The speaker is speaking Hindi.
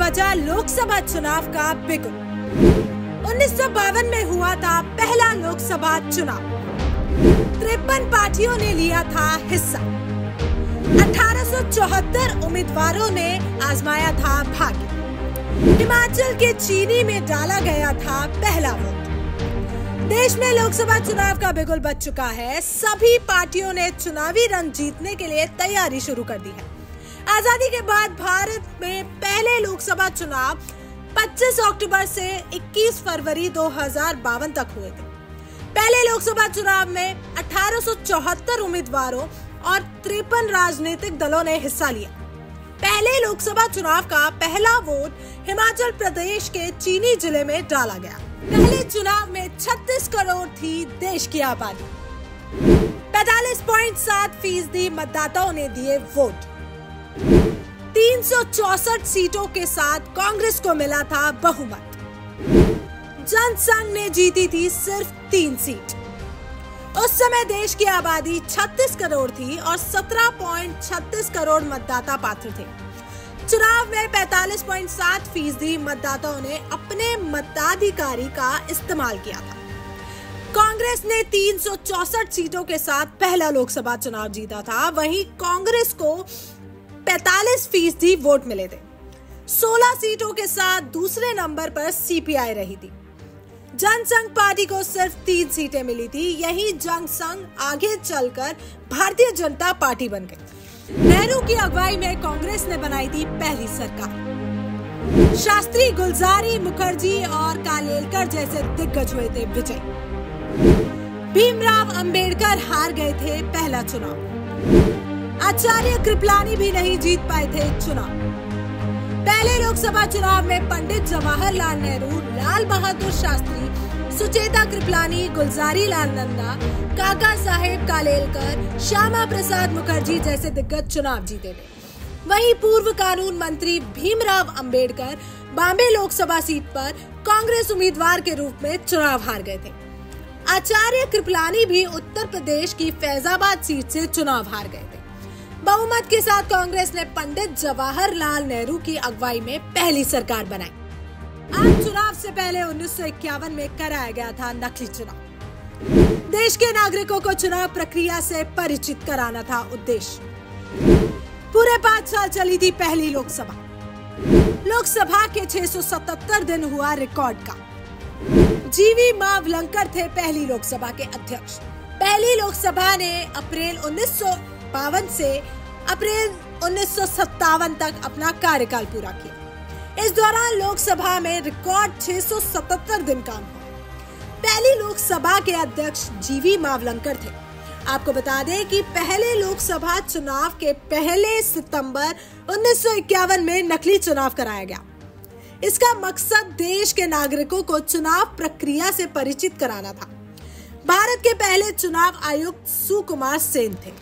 बजा लोकसभा चुनाव का बिगुल। 1952 में हुआ था पहला लोकसभा चुनाव। 53 पार्टियों ने लिया था हिस्सा। 1874 उम्मीदवारों ने आजमाया था भाग्य। हिमाचल के चीनी में डाला गया था पहला वोट। देश में लोकसभा चुनाव का बिगुल बज चुका है। सभी पार्टियों ने चुनावी रंग जीतने के लिए तैयारी शुरू कर दी है। आजादी के बाद भारत में पहले लोकसभा चुनाव 25 अक्टूबर से 21 फरवरी 2052 तक हुए थे। पहले लोकसभा चुनाव में 1874 उम्मीदवारों और 53 राजनीतिक दलों ने हिस्सा लिया। पहले लोकसभा चुनाव का पहला वोट हिमाचल प्रदेश के चीनी जिले में डाला गया। पहले चुनाव में 36 करोड़ थी देश की आबादी। 45.7% मतदाताओं ने दिए वोट। 364 सीटों के साथ कांग्रेस को मिला था बहुमत। जनसंघ ने जीती थी सिर्फ 3 सीट। उस समय देश की आबादी 36 करोड़ थी और 17.36 करोड़ मतदाता पात्र थे। चुनाव में 45.7% मतदाताओं ने अपने मताधिकार का इस्तेमाल किया था। कांग्रेस ने 364 सीटों के साथ पहला लोकसभा चुनाव जीता था। वहीं कांग्रेस को 45% वोट मिले थे। 16 सीटों के साथ दूसरे नंबर पर सीपीआई रही थी। जनसंघ पार्टी को सिर्फ 3 सीटें मिली थी। यही जनसंघ आगे चलकर भारतीय जनता पार्टी बन गई। नेहरू की अगुवाई में कांग्रेस ने बनाई थी पहली सरकार। शास्त्री, गुलजारी, मुखर्जी और कालेलकर जैसे दिग्गज हुए थे विजय। भीमराव अंबेडकर हार गए थे पहला चुनाव। आचार्य कृपलानी भी नहीं जीत पाए थे चुनाव। पहले लोकसभा चुनाव में पंडित जवाहरलाल नेहरू, लाल बहादुर शास्त्री, सुचेता कृपलानी, गुलजारी लाल नंदा, काका साहेब कालेलकर, श्यामा प्रसाद मुखर्जी जैसे दिग्गज चुनाव जीते थे। वहीं पूर्व कानून मंत्री भीमराव अंबेडकर बॉम्बे लोकसभा सीट पर कांग्रेस उम्मीदवार के रूप में चुनाव हार गए थे। आचार्य कृपलानी भी उत्तर प्रदेश की फैजाबाद सीट से चुनाव हार गए थे। बहुमत के साथ कांग्रेस ने पंडित जवाहरलाल नेहरू की अगुवाई में पहली सरकार बनाई। आम चुनाव से पहले 1951 में कराया गया था नकली चुनाव। देश के नागरिकों को चुनाव प्रक्रिया से परिचित कराना था उद्देश्य। पूरे 5 साल चली थी पहली लोकसभा। लोकसभा के 677 दिन हुआ रिकॉर्ड का। जीवी मावलंकर थे पहली लोकसभा के अध्यक्ष। पहली लोकसभा ने अप्रैल 1952 से अप्रैल 1957 तक अपना कार्यकाल पूरा किया। इस दौरान लोकसभा में रिकॉर्ड 677 दिन काम हुआ। पहली लोकसभा के अध्यक्ष जीवी मावलंकर थे। आपको बता दें कि पहले लोकसभा चुनाव के पहले सितंबर 1951 में नकली चुनाव कराया गया। इसका मकसद देश के नागरिकों को चुनाव प्रक्रिया से परिचित कराना था। भारत के पहले चुनाव आयुक्त सुकुमार सेन थे।